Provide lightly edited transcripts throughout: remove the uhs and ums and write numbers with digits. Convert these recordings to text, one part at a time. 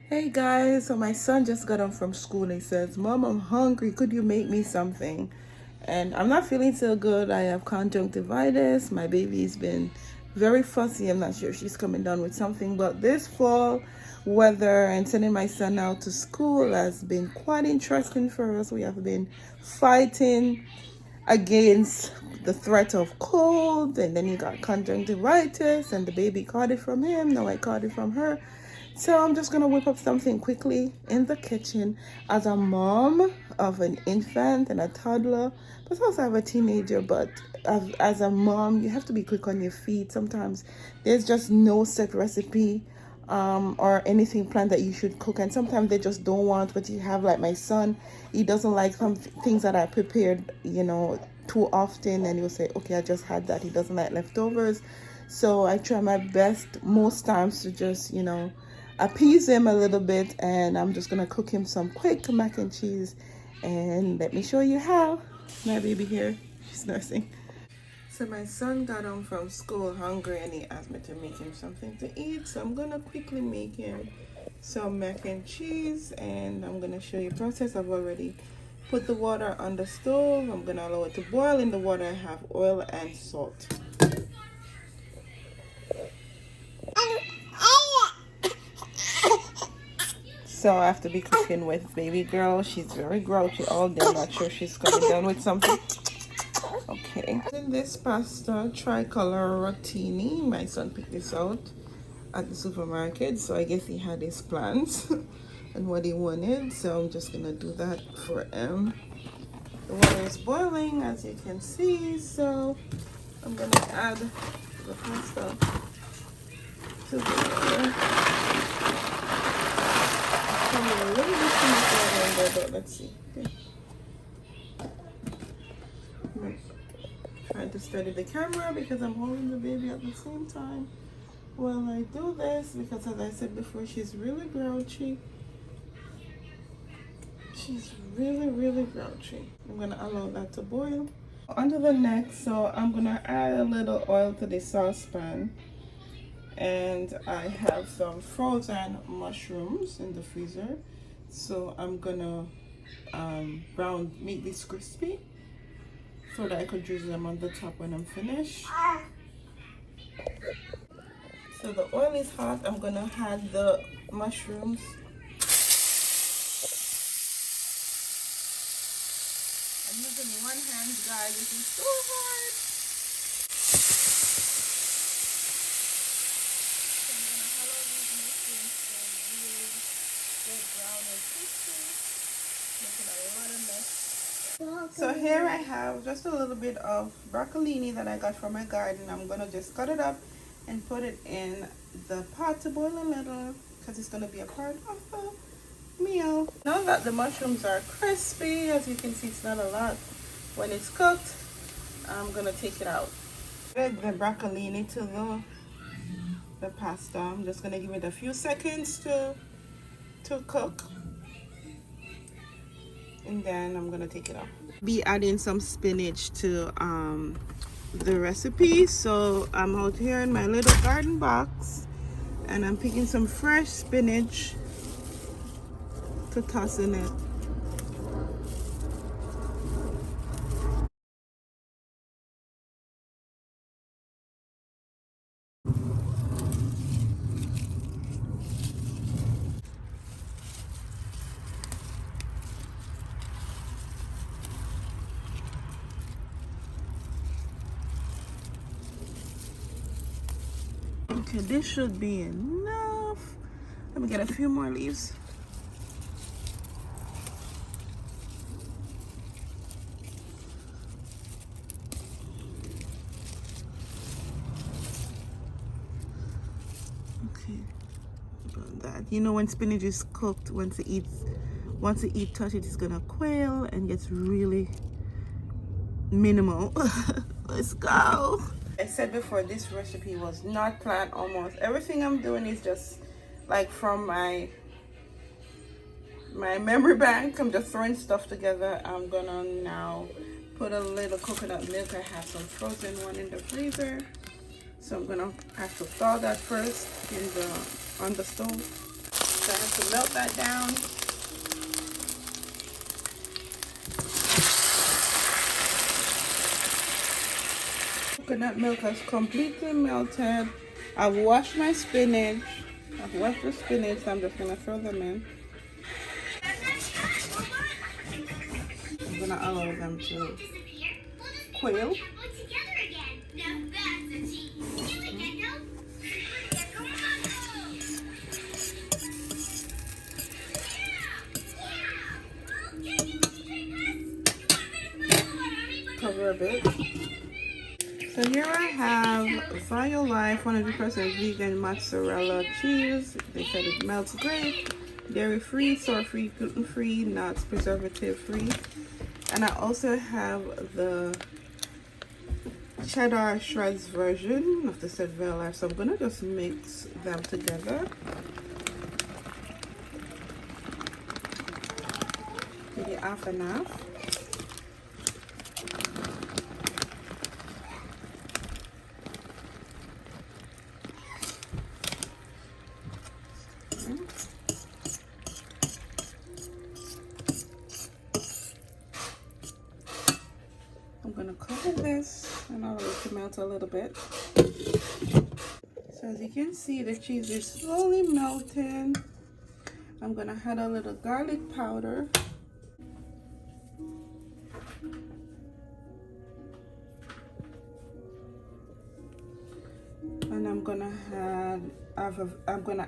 Hey guys, so my son just got home from school and he says, Mom, I'm hungry. Could you make me something? And I'm not feeling so good. I have conjunctivitis. My baby's been very fussy. I'm not sure if she's coming down with something, but this fall weather and sending my son out to school has been quite interesting for us. We have been fighting against the threat of cold, and then he got conjunctivitis, and the baby caught it from him. Now I caught it from her. So I'm just gonna whip up something quickly in the kitchen. As a mom of an infant and a toddler, but also I have a teenager, but as a mom, you have to be quick on your feet. Sometimes there's just no set recipe or anything planned that you should cook, and sometimes they just don't want what you have. Like my son, he doesn't like some things that I prepared, too often, and he'll say, okay, I just had that. He doesn't like leftovers. So I try my best most times to just, appease him a little bit, and I'm just gonna cook him some quick mac and cheese, and let me show you how. My baby here, she's nursing. So my son got home from school hungry and he asked me to make him something to eat, so I'm gonna quickly make him some mac and cheese, and I'm gonna show you the process. I've already put the water on the stove. I'm gonna allow it to boil. In the water I have oil and salt. So I have to be cooking with baby girl. She's very grouchy all day. I'm not sure she's coming down with something. Okay. In this pasta, tricolor rotini. My son picked this out at the supermarket, so I guess he had his plans and what he wanted. So I'm just gonna do that for him. The water is boiling, as you can see. So I'm gonna add the pasta to the water. A little bit too much water in there, but let's see. Okay. I'm trying to steady the camera because I'm holding the baby at the same time while I do this, because as I said before, she's really grouchy. She's really grouchy. I'm gonna allow that to boil. Onto the next, so I'm gonna add a little oil to the saucepan. And I have some frozen mushrooms in the freezer, so I'm gonna make this crispy so that I could drizzle them on the top when I'm finished. So the oil is hot. I'm gonna add the mushrooms. I'm using one hand, guys. This is so hard. So here I have just a little bit of broccolini that I got from my garden. I'm gonna just cut it up and put it in the pot to boil a little, because it's gonna be a part of the meal. Now that the mushrooms are crispy, as you can see, it's not a lot. When it's cooked, I'm gonna take it out. Add the broccolini to the pasta. I'm just gonna give it a few seconds to cook, and then I'm gonna take it out. Be adding some spinach to the recipe. So I'm out here in my little garden box and I'm picking some fresh spinach to toss in it. Okay, this should be enough. Let me get a few more leaves. Okay, about that. You know, when spinach is cooked, once the heat touch it, it's gonna quail and gets really minimal. Let's go. I said before, this recipe was not planned. Almost everything I'm doing is just like from my memory bank. I'm just throwing stuff together. I'm gonna now put a little coconut milk. I have some frozen one in the freezer, so I'm gonna have to thaw that first on the stove. So I have to melt that down. Coconut milk has completely melted. I've washed my spinach. I've washed the spinach, so I'm just gonna throw them in. I'm gonna allow them to coil. Cover a bit. So here I have Bio Life 100% vegan mozzarella cheese. They said it melts great. Dairy free, soy free, gluten free, nuts, preservative free. And I also have the cheddar shreds version of the said Bio Life. So I'm gonna just mix them together. Maybe half and half. I'm gonna cover this and allow it to melt a little bit. So as you can see, the cheese is slowly melting. I'm gonna add a little garlic powder. And I'm gonna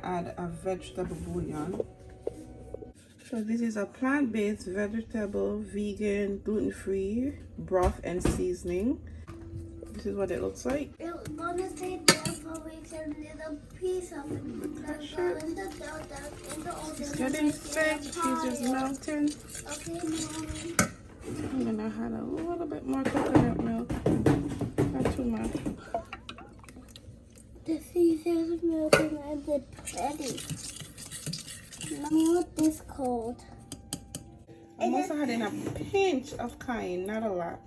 add a vegetable bouillon. So this is a plant-based vegetable, vegan, gluten-free broth and seasoning. This is what it looks like. It's gonna take there for a little piece of it. It's getting thick. Cheese is melting. Okay, Mommy. I'm gonna add a little bit more coconut milk. Not too much. The cheese is melting and the ready. Mommy, what this called? I'm also adding a pinch of cayenne, not a lot.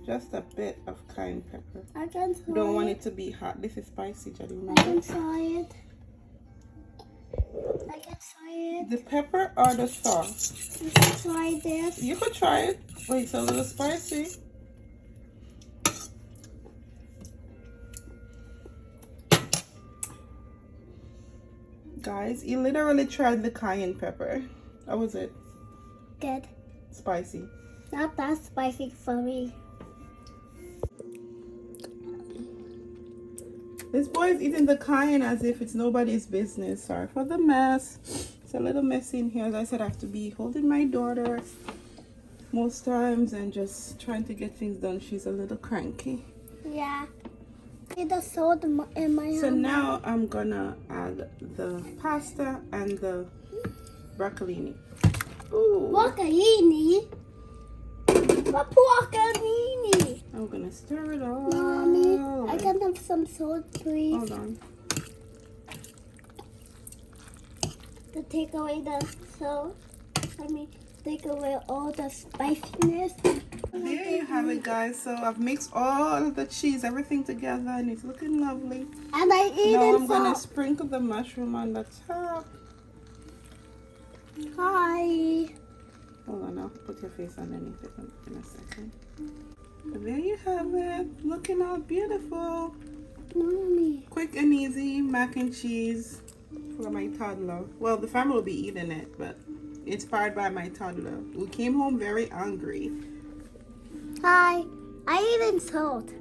Just a bit of cayenne pepper. I can try Don't want it to be hot. This is spicy, Jelly. I can try it. I can try it. The pepper or the sauce? You can try this. You could try it. Wait, it's a little spicy. Guys, you literally tried the cayenne pepper. How was it? Good. Spicy. Not that spicy for me. This boy is eating the cayenne as if it's nobody's business. Sorry for the mess. It's a little messy in here. As I said, I have to be holding my daughter most times and just trying to get things done. She's a little cranky. Yeah. It is salt in my hand. So now I'm gonna add the pasta and the broccolini. Ooh. Broccolini? What broccolini? I'm gonna stir it all. Mommy, I can have some salt, please. Hold on. To take away the salt. Take away all the spiciness. There you have it, guys. So I've mixed all of the cheese, everything together, and it's looking lovely. And I eat Now it. I'm gonna sprinkle the mushroom on the top. Hi. Hold on, I'll put your face underneath it in a second. But there you have it, looking all beautiful. Mommy. Quick and easy mac and cheese for my toddler. Well, the family will be eating it, but inspired by my toddler. We came home very hungry. Hi. I eat salt.